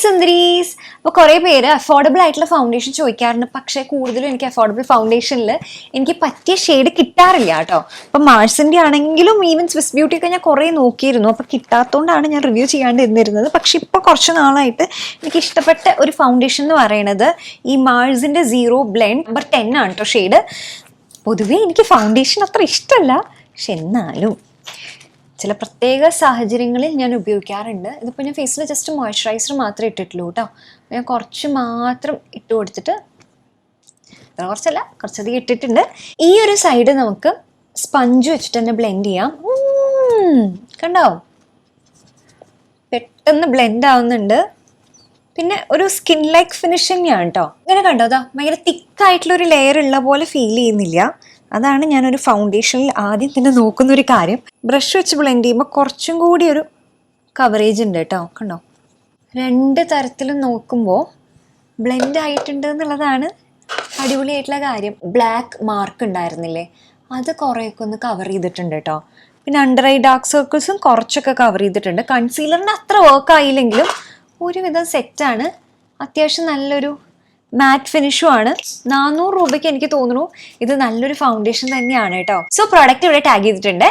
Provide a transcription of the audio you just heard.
സുന്ദരീസ്. അപ്പോൾ കുറേ പേര് അഫോർഡബിൾ ആയിട്ടുള്ള ഫൗണ്ടേഷൻ ചോദിക്കാറുണ്ട്. പക്ഷേ കൂടുതലും എനിക്ക് അഫോർഡബിൾ ഫൗണ്ടേഷനിൽ എനിക്ക് പറ്റിയ ഷെയ്ഡ് കിട്ടാറില്ല കേട്ടോ. അപ്പം മാഴ്സിൻ്റെ ആണെങ്കിലും ഈവൻ സ്വിസ് ബ്യൂട്ടി ഒക്കെ ഞാൻ കുറേ നോക്കിയിരുന്നു. അപ്പോൾ കിട്ടാത്തതുകൊണ്ടാണ് ഞാൻ റിവ്യൂ ചെയ്യാണ്ട് ഇരുന്നിരുന്നത്. പക്ഷെ ഇപ്പോൾ കുറച്ച് നാളായിട്ട് എനിക്ക് ഇഷ്ടപ്പെട്ട ഒരു ഫൗണ്ടേഷൻ എന്ന് പറയുന്നത് ഈ മാഴ്സിൻ്റെ സീറോ ബ്ലെൻഡ് നമ്പർ 10 ആണ് കേട്ടോ ഷെയ്ഡ്. പൊതുവേ എനിക്ക് ഫൗണ്ടേഷൻ അത്ര ഇഷ്ടമല്ല, പക്ഷെ എന്നാലും ചില പ്രത്യേക സാഹചര്യങ്ങളിൽ ഞാൻ ഉപയോഗിക്കാറുണ്ട്. ഇതിപ്പോൾ ഞാൻ ഫേസിൽ ജസ്റ്റ് മോയ്സ്ചറൈസർ മാത്രമേ ഇട്ടിട്ടുള്ളൂ കേട്ടോ. ഞാൻ കുറച്ച് മാത്രം ഇട്ട് കൊടുത്തിട്ട്, കുറച്ചല്ല കുറച്ചധികം ഇട്ടിട്ടുണ്ട്. ഈ ഒരു സൈഡ് നമുക്ക് സ്പഞ്ച് വെച്ചിട്ട് തന്നെ ബ്ലെൻഡ് ചെയ്യാം. കണ്ടോ, പെട്ടെന്ന് ബ്ലെൻഡ് ആവുന്നുണ്ട്. പിന്നെ ഒരു സ്കിൻ ലൈക്ക് ഫിനിഷിങ് ആണ് കേട്ടോ. ഇങ്ങനെ കണ്ടോ, അതാ ഭയങ്കര തിക്കായിട്ടുള്ളൊരു ലെയർ ഉള്ള പോലെ ഫീൽ ചെയ്യുന്നില്ല. അതാണ് ഞാനൊരു ഫൗണ്ടേഷനിൽ ആദ്യം തന്നെ നോക്കുന്ന ഒരു കാര്യം. ബ്രഷ് വെച്ച് ബ്ലെൻഡ് ചെയ്യുമ്പോൾ കുറച്ചും കൂടി ഒരു കവറേജ് ഉണ്ട് കേട്ടോ. കണ്ടോ, രണ്ട് തരത്തിലും നോക്കുമ്പോൾ ബ്ലെൻഡ് ആയിട്ടുണ്ട് എന്നുള്ളതാണ് അടിപൊളിയായിട്ടുള്ള കാര്യം. ബ്ലാക്ക് മാർക്ക് ഉണ്ടായിരുന്നില്ലേ, അത് കുറേയൊക്കെ ഒന്ന് കവർ ചെയ്തിട്ടുണ്ട് കേട്ടോ. പിന്നെ അണ്ടർ ഐ ഡാർക്ക് സർക്കിൾസും കുറച്ചൊക്കെ കവർ ചെയ്തിട്ടുണ്ട്. കൺസീലറിൻ്റെ അത്ര വർക്ക് ആയില്ലെങ്കിലും ഒരുവിധം സെറ്റാണ്. അത്യാവശ്യം നല്ലൊരു മാറ്റ് ഫിനിഷും ആണ്. 400 രൂപയ്ക്ക് എനിക്ക് തോന്നുന്നു ഇത് നല്ലൊരു ഫൗണ്ടേഷൻ തന്നെയാണ് കേട്ടോ. സോ പ്രോഡക്റ്റ് ഇവിടെ ടാഗ് ചെയ്തിട്ടുണ്ട്.